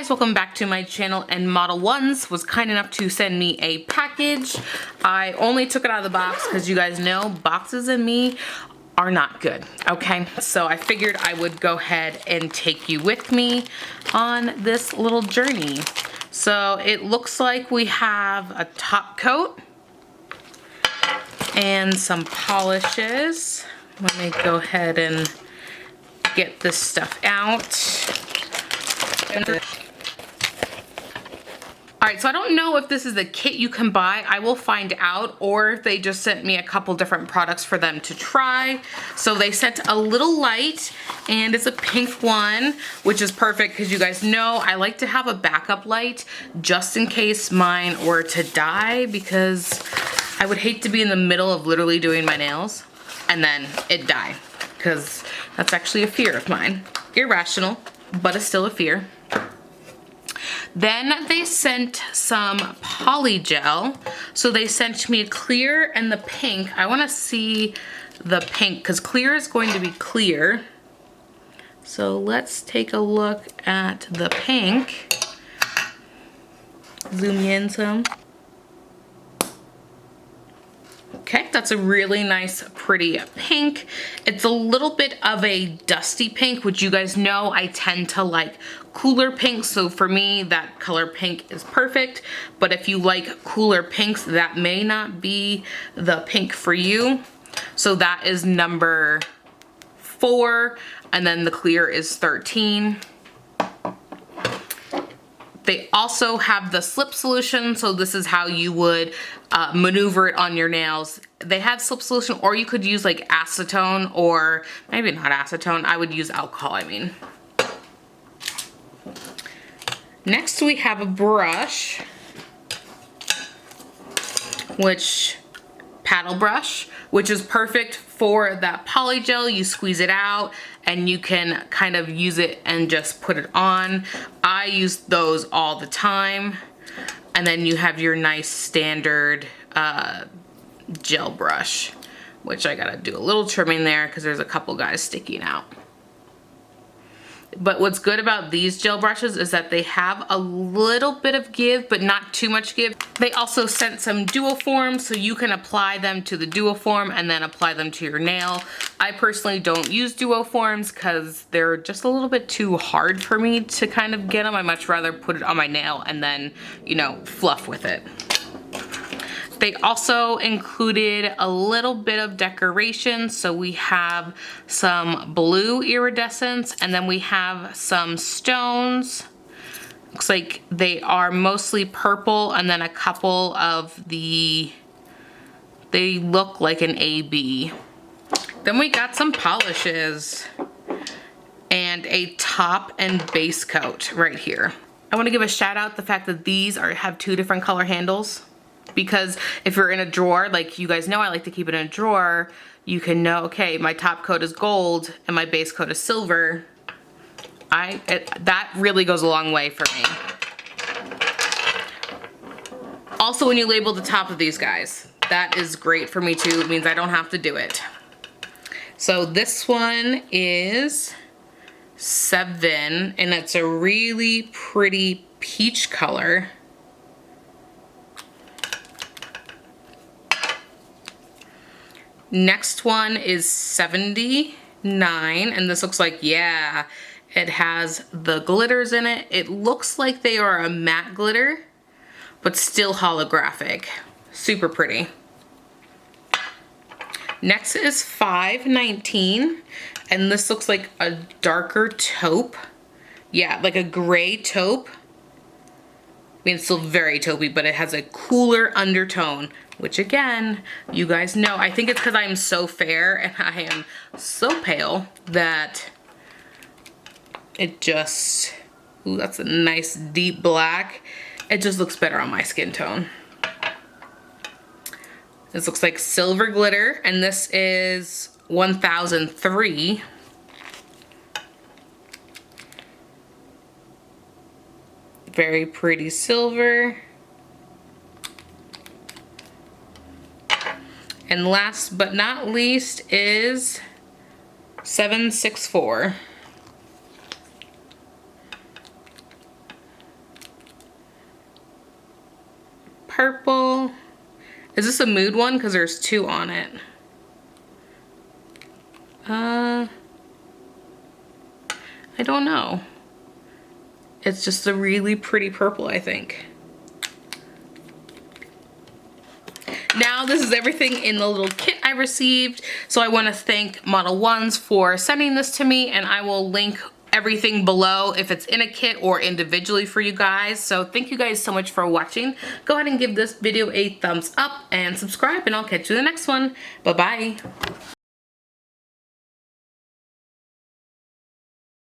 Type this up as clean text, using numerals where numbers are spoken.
guys, welcome back to my channel. And Model1s was kind enough to send me a package. I only took it out of the box because you guys know boxes and me are not good, okay? So I figured I would go ahead and take you with me on this little journey. So it looks like we have a top coat and some polishes. Let me go ahead and get this stuff out. Alright, so I don't know if this is a kit you can buy. I will find out, or if they just sent me a couple different products for them to try. So they sent a little light, and it's a pink one, which is perfect because you guys know I like to have a backup light just in case mine were to die, because I would hate to be in the middle of literally doing my nails and then it die, because that's actually a fear of mine. Irrational, but it's still a fear. Then they sent some poly gel. So they sent me a clear and the pink. I want to see the pink because clear is going to be clear. So let's take a look at the pink. Zoom in some. Okay, that's a really nice, pretty pink. It's a little bit of a dusty pink, which you guys know I tend to like cooler pinks. So for me, that color pink is perfect. But if you like cooler pinks, that may not be the pink for you. So that is number 4, and then the clear is 13. They also have the slip solution, so this is how you would maneuver it on your nails. They have slip solution, or you could use like acetone, or maybe not acetone, I would use alcohol, I mean. Next we have a brush, paddle brush, which is perfect for that poly gel. You squeeze it out and you can kind of use it and just put it on. I use those all the time. And then you have your nice standard gel brush, which I gotta do a little trimming there because there's a couple guys sticking out. But what's good about these gel brushes is that they have a little bit of give, but not too much give. They also sent some duoforms, so you can apply them to the duoform and then apply them to your nail. I personally don't use duoforms because they're just a little bit too hard for me to kind of get them. I much rather put it on my nail and then, you know, fluff with it. They also included a little bit of decoration. So we have some blue iridescence, and then we have some stones. Looks like they are mostly purple, and then a couple of they look like an AB. Then we got some polishes and a top and base coat right here. I want to give a shout out the fact that these have 2 different color handles. Because if you're in a drawer, like you guys know I like to keep it in a drawer, you can know, okay, my top coat is gold and my base coat is silver. That really goes a long way for me. Also, when you label the top of these guys, that is great for me too. It means I don't have to do it. So this one is 7, and it's a really pretty peach color. Next one is 79, and this looks like, yeah, it has the glitters in it. It looks like they are a matte glitter, but still holographic. Super pretty. Next is 519, and this looks like a darker taupe. Yeah, like a gray taupe. I mean, it's still very taupey, but it has a cooler undertone, which again, you guys know, I think it's because I'm so fair and I am so pale that it just, ooh, that's a nice deep black. It just looks better on my skin tone. This looks like silver glitter, and this is 1003. Very pretty silver. And last but not least is 764. purple. Is this a mood one? Because there's 2 on it. I don't know. It's just a really pretty purple, I think. Now this is everything in the little kit I received. So I want to thank Model1s for sending this to me, and I will link everything below if it's in a kit or individually for you guys. So thank you guys so much for watching. Go ahead and give this video a thumbs up and subscribe, and I'll catch you in the next one. Bye-bye.